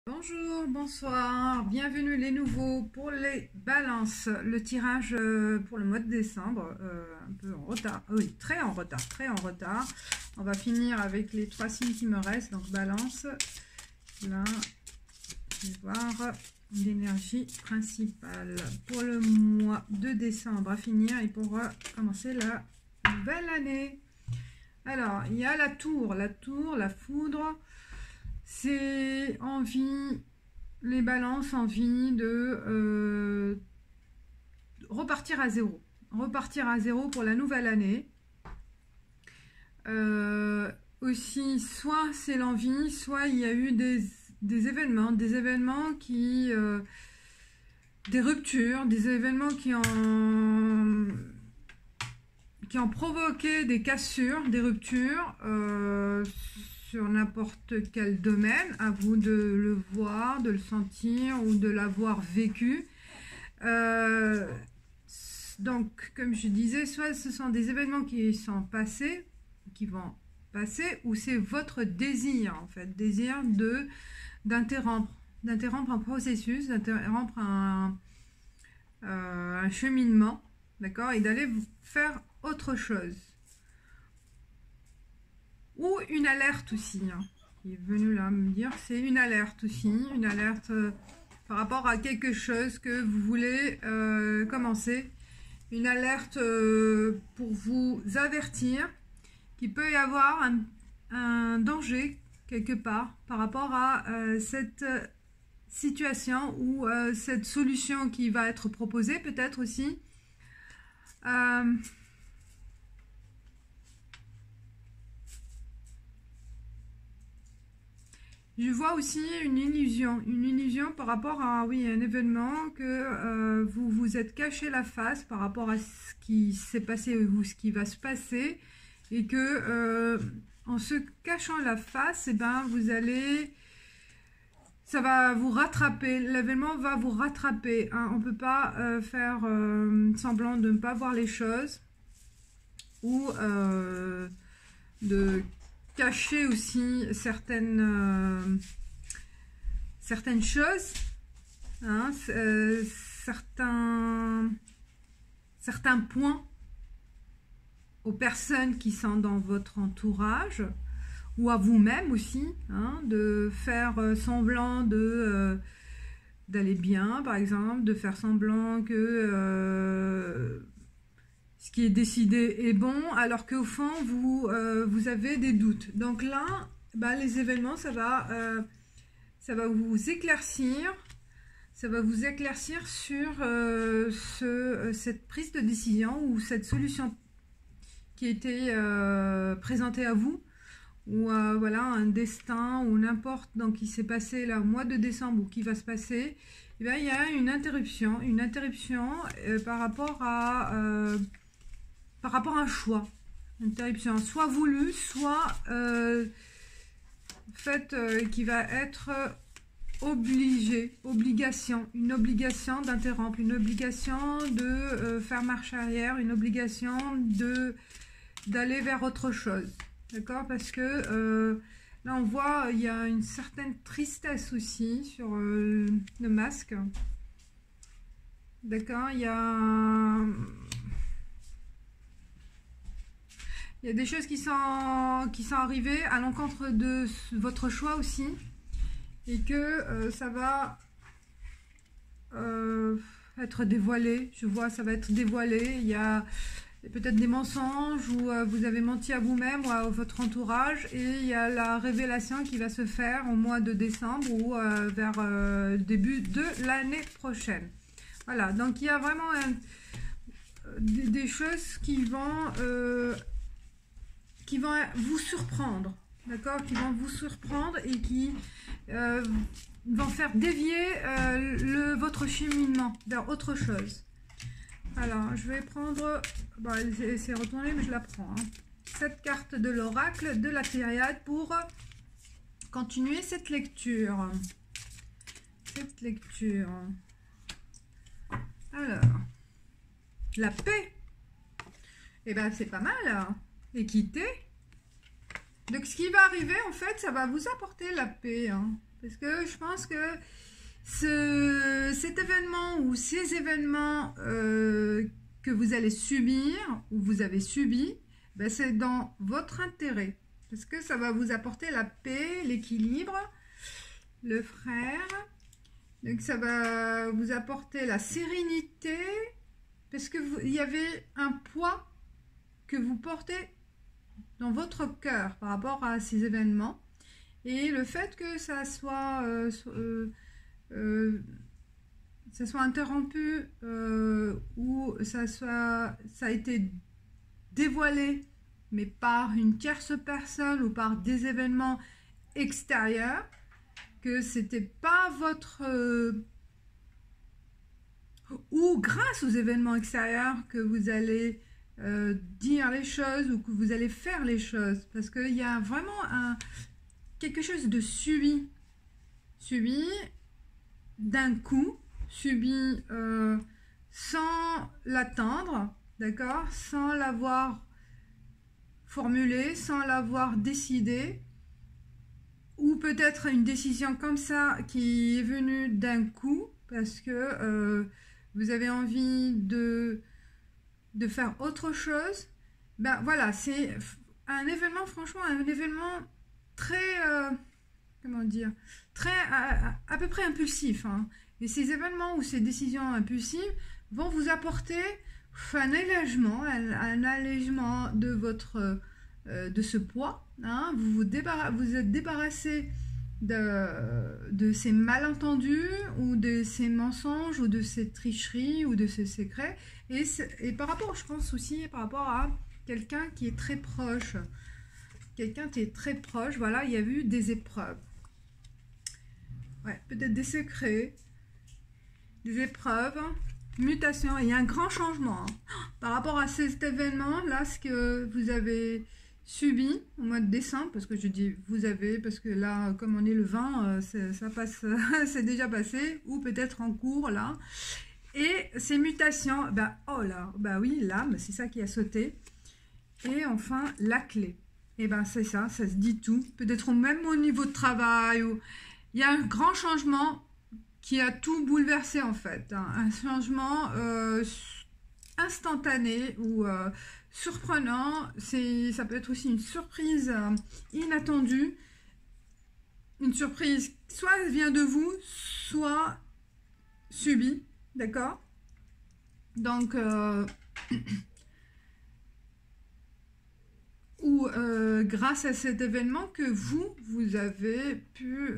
Bonjour, bonsoir, bienvenue les nouveaux pour les balances. Le tirage pour le mois de décembre, un peu en retard, oui, très en retard. On va finir avec les 3 signes qui me restent, donc balance. Là, je vais voir l'énergie principale pour le mois de décembre à finir et pour commencer la nouvelle année. Alors, il y a la tour, la foudre. C'est envie, les balances, envie de repartir à zéro. Repartir à zéro pour la nouvelle année. Aussi, soit c'est l'envie, soit il y a eu des événements qui... des ruptures, des événements qui ont provoqué des cassures, des ruptures, sur n'importe quel domaine, à vous de le voir, de le sentir ou de l'avoir vécu. Donc, comme je disais, soit ce sont des événements qui sont passés, qui vont passer, ou c'est votre désir, en fait, désir d'interrompre un processus, d'interrompre un cheminement, d'accord, et d'aller faire autre chose. Ou une alerte aussi, hein, qui est venu là me dire, c'est une alerte aussi, une alerte par rapport à quelque chose que vous voulez commencer, une alerte pour vous avertir qu'il peut y avoir un danger quelque part par rapport à cette situation ou cette solution qui va être proposée peut-être aussi. Je vois aussi une illusion par rapport à un événement que vous vous êtes caché la face par rapport à ce qui s'est passé ou ce qui va se passer, et que en se cachant la face, ça va vous rattraper, l'événement va vous rattraper, hein. On ne peut pas faire semblant de ne pas voir les choses ou de cacher aussi certaines choses, hein, certains points aux personnes qui sont dans votre entourage ou à vous-même aussi, hein, de faire semblant d'aller bien, par exemple, de faire semblant que ce qui est décidé est bon, alors qu'au fond, vous avez des doutes. Donc là, les événements, ça va vous éclaircir. Ça va vous éclaircir sur cette prise de décision ou cette solution qui a été présentée à vous. Ou voilà, un destin ou n'importe, donc qui s'est passé là au mois de décembre ou qui va se passer. Et bien, il y a une interruption par rapport à un choix, une interruption, soit voulu, soit qui va être une obligation d'interrompre, une obligation de faire marche arrière, une obligation d'aller vers autre chose, d'accord, parce que là on voit il y a une certaine tristesse aussi sur le masque, d'accord, il y a des choses qui sont arrivées à l'encontre de votre choix aussi, et que ça va être dévoilé. Je vois, ça va être dévoilé. Il y a peut-être des mensonges où vous avez menti à vous-même ou à votre entourage, et il y a la révélation qui va se faire au mois de décembre ou vers le début de l'année prochaine. Voilà, donc il y a vraiment des choses qui vont vous surprendre, d'accord, qui vont vous surprendre et qui vont faire dévier votre cheminement vers autre chose. Alors, je vais prendre, c'est retourné, mais je la prends, hein. Cette carte de l'oracle de la Thyriade pour continuer cette lecture. Alors, la paix. Et c'est pas mal, hein. Équité. Donc ce qui va arriver, en fait, ça va vous apporter la paix, hein. Parce que je pense que cet événement ou ces événements que vous allez subir ou vous avez subi, ben c'est dans votre intérêt. Parce que ça va vous apporter la paix, l'équilibre, le frère. Donc ça va vous apporter la sérénité. Parce que il y avait un poids que vous portez dans votre cœur par rapport à ces événements. Et le fait que ça soit interrompu ou ça a été dévoilé, mais par une tierce personne ou par des événements extérieurs, que c'était pas votre ou grâce aux événements extérieurs que vous allez dire les choses ou que vous allez faire les choses, parce qu'il y a vraiment quelque chose de subi d'un coup, subi sans l'attendre, d'accord, sans l'avoir formulé, sans l'avoir décidé, ou peut-être une décision comme ça qui est venue d'un coup parce que vous avez envie de faire autre chose. Ben voilà, c'est un événement, franchement, un événement très, comment dire, très à peu près impulsif, hein. Et ces événements ou ces décisions impulsives vont vous apporter un allègement de votre de ce poids, hein. Vous êtes débarrassé de ces malentendus ou de ces mensonges ou de ces tricheries ou de ces secrets, et par rapport, je pense aussi par rapport à quelqu'un qui est très proche, voilà, il y a eu des épreuves, ouais, peut-être des secrets, des épreuves, mutation, et il y a un grand changement, hein, par rapport à cet événement là, ce que vous avez subi au mois de décembre, parce que je dis vous avez, parce que là, comme on est le 20, ça passe, c'est déjà passé, ou peut-être en cours là, et ces mutations, ben oh là, ben oui, l'âme, c'est ça qui a sauté, et enfin la clé, et ben c'est ça se dit tout, peut-être même au niveau de travail, où il y a un grand changement qui a tout bouleversé en fait, hein, un changement instantané ou surprenant, ça peut être aussi une surprise inattendue, une surprise soit vient de vous, soit subie, d'accord? Donc, ou grâce à cet événement que vous avez pu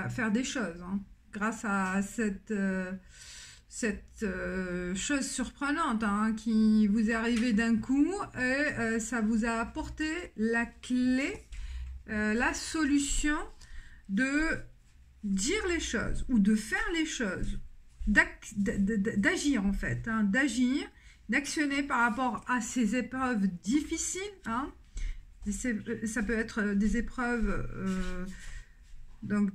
faire des choses, hein, grâce à cette chose surprenante, hein, qui vous est arrivée d'un coup, et ça vous a apporté la clé, la solution de dire les choses ou de faire les choses, d'agir en fait, hein, d'actionner par rapport à ces épreuves difficiles, hein. Ça peut être des épreuves donc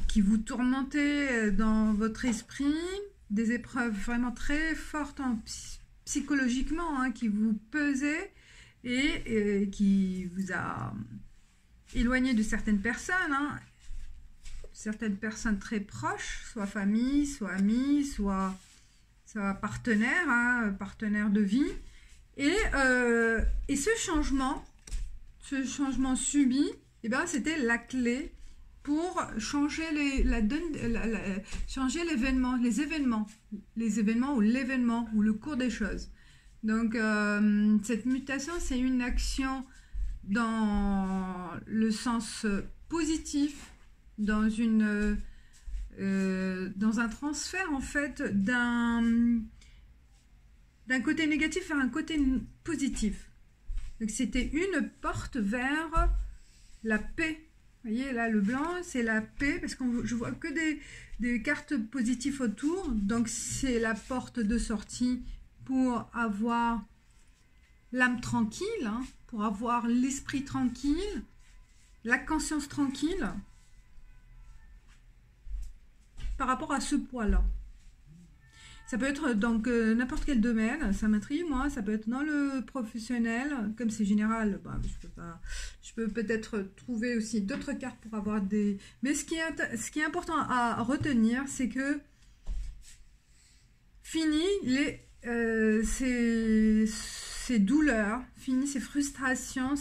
qui vous tourmentez dans votre esprit, des épreuves vraiment très fortes psychologiquement, hein, qui vous pesaient et qui vous a éloigné de certaines personnes, hein, certaines personnes très proches, soit famille, soit amis, soit partenaire, hein, partenaire de vie, et ce changement subi, et ben c'était la clé pour changer changer les événements ou le cours des choses. Donc cette mutation, c'est une action dans le sens positif, dans un transfert en fait d'un côté négatif vers un côté positif. Donc c'était une porte vers la paix. Vous voyez là, le blanc, c'est la paix, parce que je vois que des cartes positives autour. Donc c'est la porte de sortie pour avoir l'âme tranquille, hein, pour avoir l'esprit tranquille, la conscience tranquille par rapport à ce poids-là. Ça peut être donc n'importe quel domaine, ça m'intrigue moi, ça peut être dans le professionnel, comme c'est général, bah, je peux peut-être trouver aussi d'autres cartes pour avoir des... Mais ce qui est important à retenir, c'est que fini ces douleurs, fini ces frustrations,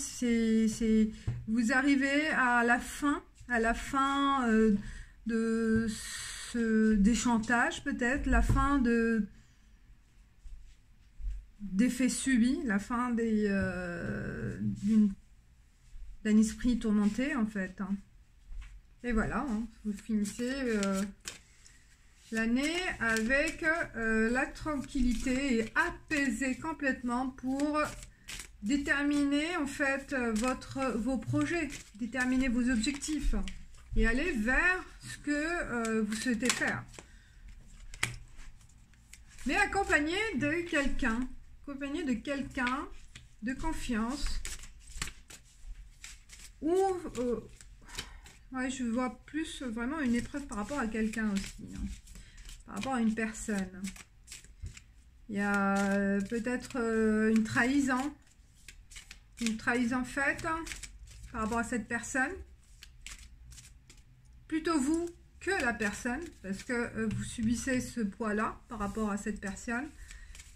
vous arrivez à la fin des chantages peut-être, la fin des faits subis, la fin d'un esprit tourmenté en fait. Et voilà, vous finissez l'année avec la tranquillité et apaisé complètement pour déterminer en fait vos projets, déterminer vos objectifs et aller vers ce que vous souhaitez faire. Mais accompagné de quelqu'un de confiance ou ouais, je vois plus vraiment une épreuve par rapport à quelqu'un aussi, par rapport à une personne. Il y a peut-être une trahison faite par rapport à cette personne. Plutôt vous que la personne, parce que vous subissez ce poids-là par rapport à cette personne.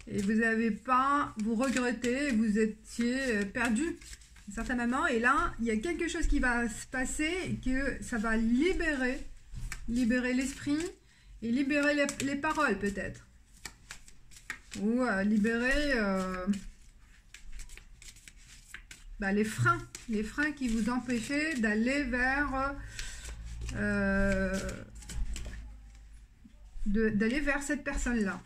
Et vous n'avez pas, vous regrettez, vous étiez perdu à un certain moment. Et là, il y a quelque chose qui va se passer et que ça va libérer l'esprit et libérer les paroles peut-être. Ou libérer les freins qui vous empêchaient d'aller vers cette personne-là.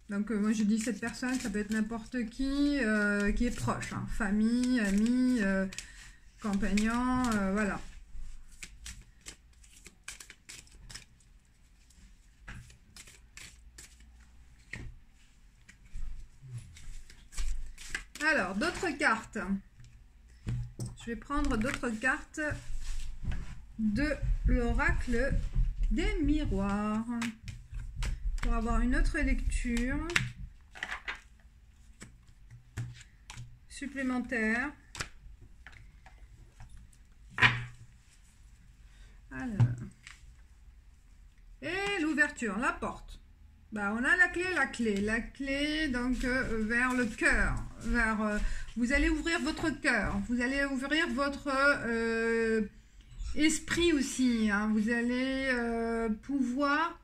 Donc moi je dis cette personne, ça peut être n'importe qui est proche, famille, amis, compagnons, voilà. Alors, d'autres cartes. Je vais prendre d'autres cartes de l'oracle des miroirs pour avoir une autre lecture supplémentaire. Alors. Et l'ouverture, la porte. Bah, on a la clé donc vers le cœur, vous allez ouvrir votre cœur, vous allez ouvrir votre esprit aussi, vous allez pouvoir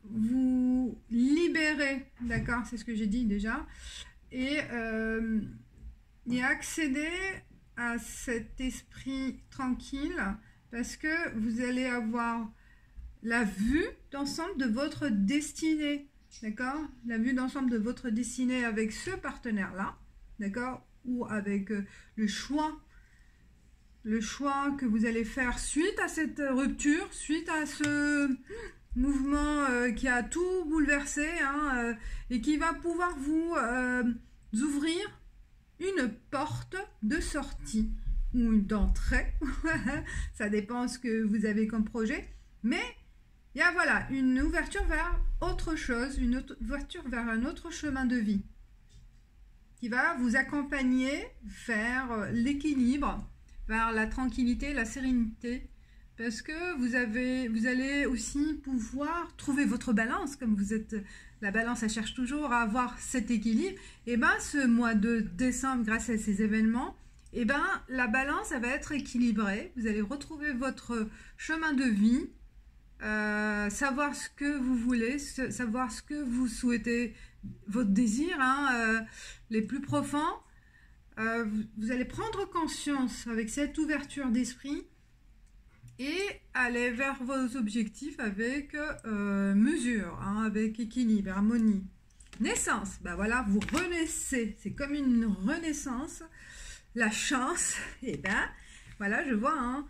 vous libérer, d'accord, c'est ce que j'ai dit déjà, et accéder à cet esprit tranquille, parce que vous allez avoir la vue d'ensemble de votre destinée, d'accord? La vue d'ensemble de votre destinée avec ce partenaire-là, d'accord? Ou avec le choix que vous allez faire suite à cette rupture, suite à ce mouvement qui a tout bouleversé, et qui va pouvoir vous ouvrir une porte de sortie ou d'entrée, ça dépend ce que vous avez comme projet, mais il y a voilà, une ouverture vers autre chose, une ouverture vers un autre chemin de vie qui va vous accompagner vers l'équilibre, vers la tranquillité, la sérénité, parce que vous allez aussi pouvoir trouver votre balance, comme vous êtes, la balance, elle cherche toujours à avoir cet équilibre, et bien ce mois de décembre, grâce à ces événements, et bien la balance, elle va être équilibrée, vous allez retrouver votre chemin de vie, savoir ce que vous voulez, savoir ce que vous souhaitez, votre désir, les plus profonds, vous allez prendre conscience avec cette ouverture d'esprit et aller vers vos objectifs avec mesure, avec équilibre, harmonie. Naissance, ben voilà, vous renaissez, c'est comme une renaissance, la chance, et ben voilà, je vois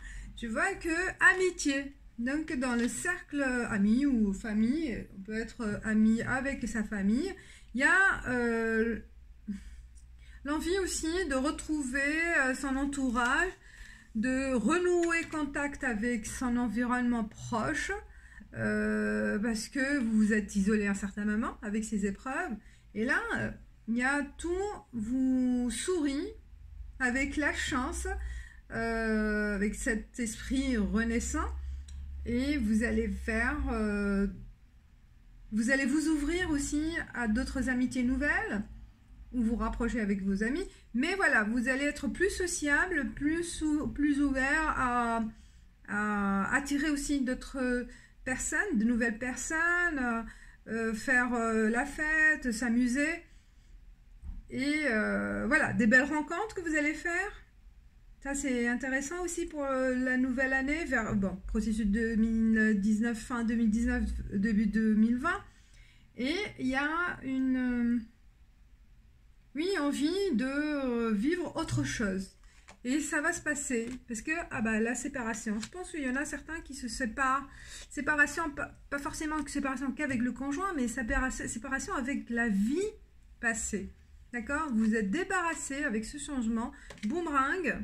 que amitié. Donc, dans le cercle ami ou famille, on peut être ami avec sa famille. Il y a l'envie aussi de retrouver son entourage, de renouer contact avec son environnement proche, parce que vous vous êtes isolé à un certain moment avec ces épreuves. Et là, il y a tout vous sourit avec la chance, avec cet esprit renaissant, et vous allez vous allez vous ouvrir aussi à d'autres amitiés nouvelles, ou vous rapprocher avec vos amis. Mais voilà, vous allez être plus sociable, plus ouvert à attirer aussi d'autres personnes, de nouvelles personnes, faire la fête, s'amuser. Et voilà, des belles rencontres que vous allez faire. Ça, c'est intéressant aussi pour la nouvelle année, bon, processus 2019, fin 2019, début 2020. Et il y a envie de vivre autre chose. Et ça va se passer. Parce que, la séparation. Je pense qu'il y en a certains qui se séparent. Séparation, pas forcément séparation qu'avec le conjoint, mais séparation avec la vie passée. D'accord? Vous êtes débarrassé avec ce changement. Boomerang.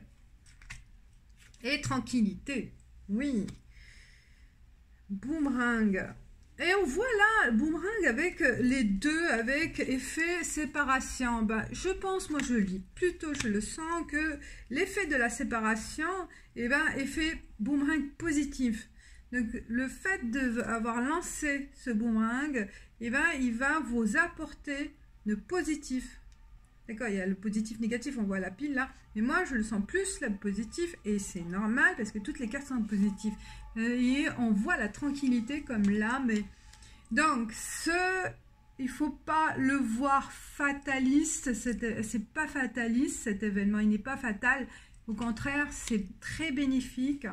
Et tranquillité. Oui. Boomerang. Et on voit là, boomerang avec les deux, avec effet séparation. Je pense, moi je lis, plutôt je le sens que l'effet de la séparation, effet boomerang positif. Donc le fait d'avoir lancé ce boomerang, il va vous apporter le positif. D'accord, il y a le positif, négatif, on voit la pile là. Mais moi, je le sens plus le positif et c'est normal parce que toutes les cartes sont positives. Et on voit la tranquillité comme là. Mais donc, il ne faut pas le voir fataliste. C'est pas fataliste cet événement, il n'est pas fatal. Au contraire, c'est très bénéfique.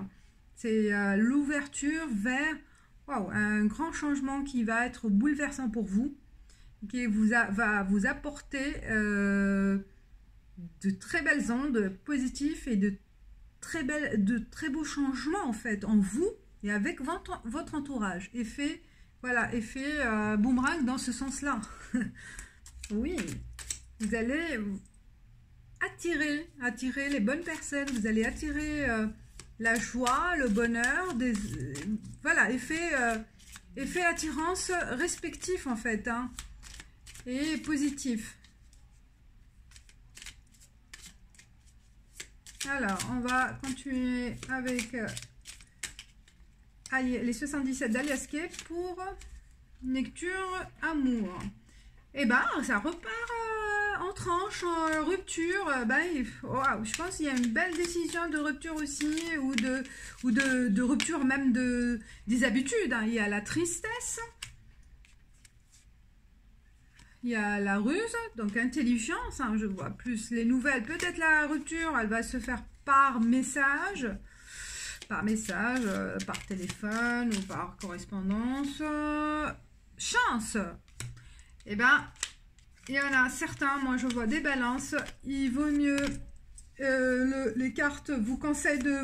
C'est l'ouverture vers un grand changement qui va être bouleversant pour vous, qui va vous apporter de très belles ondes positives et de très beaux changements en fait en vous et avec votre entourage. Effet boomerang dans ce sens-là. Oui, vous allez attirer les bonnes personnes, vous allez attirer la joie, le bonheur, effet attirance respectif en fait, hein, et positif. Alors, on va continuer avec les 77 d'Aliascape pour une lecture amour. Et ça repart en tranche, en rupture. Je pense qu'il y a une belle décision de rupture aussi, ou de rupture même des habitudes. Hein. Il y a la tristesse. Il y a la ruse, donc intelligence, hein, je vois plus les nouvelles. Peut-être la rupture, elle va se faire par message, par téléphone ou par correspondance. Chance. Il y en a certains, moi je vois des balances. Il vaut mieux, les cartes vous conseillent de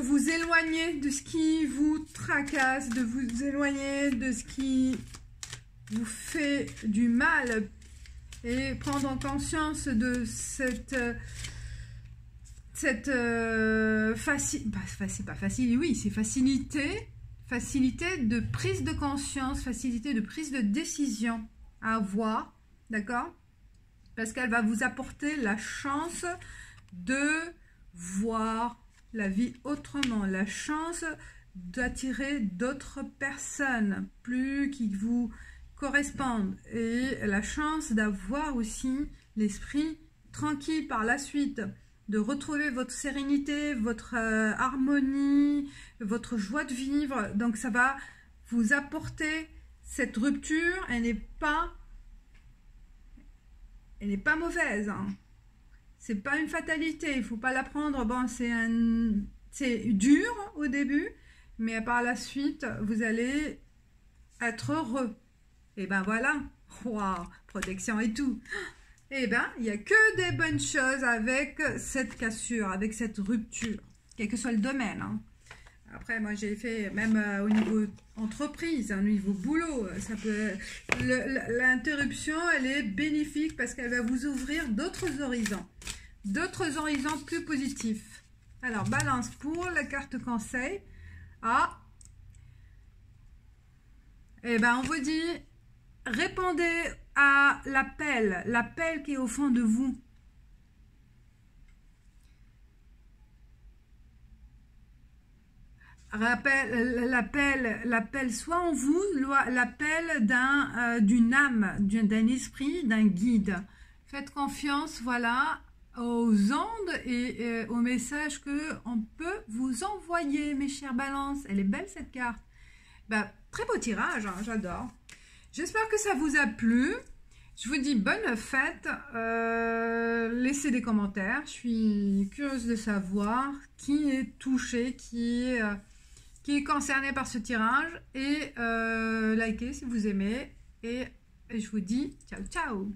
vous éloigner de ce qui vous tracasse, de vous éloigner de ce qui vous fait du mal et prendre conscience de cette facilité de prise de conscience, facilité de prise de décision à avoir, d'accord? Parce qu'elle va vous apporter la chance de voir la vie autrement, la chance d'attirer d'autres personnes plus qui vous correspondent et la chance d'avoir aussi l'esprit tranquille par la suite, de retrouver votre sérénité, votre harmonie, votre joie de vivre. Donc ça va vous apporter cette rupture. Elle n'est pas mauvaise, hein. C'est pas une fatalité, il faut pas la prendre. Bon, c'est dur au début, mais par la suite vous allez être heureux. Et voilà, wow, protection et tout. Et il n'y a que des bonnes choses avec cette cassure, avec cette rupture, quel que soit le domaine, hein. Après, moi, j'ai fait même au niveau entreprise, au niveau boulot, ça peut. L'interruption, elle est bénéfique parce qu'elle va vous ouvrir d'autres horizons plus positifs. Alors, balance pour la carte conseil. Eh ben, on vous dit, répondez à l'appel qui est au fond de vous. L'appel soit en vous, l'appel d'une âme, d'un esprit, d'un guide. Faites confiance, voilà, aux ondes et aux messages que on peut vous envoyer, mes chères balances. Elle est belle cette carte. Bah, très beau tirage, hein, j'adore. J'espère que ça vous a plu. Je vous dis bonne fête. Laissez des commentaires. Je suis curieuse de savoir qui est touché, qui est concerné par ce tirage. Et likez si vous aimez. Et je vous dis ciao ciao.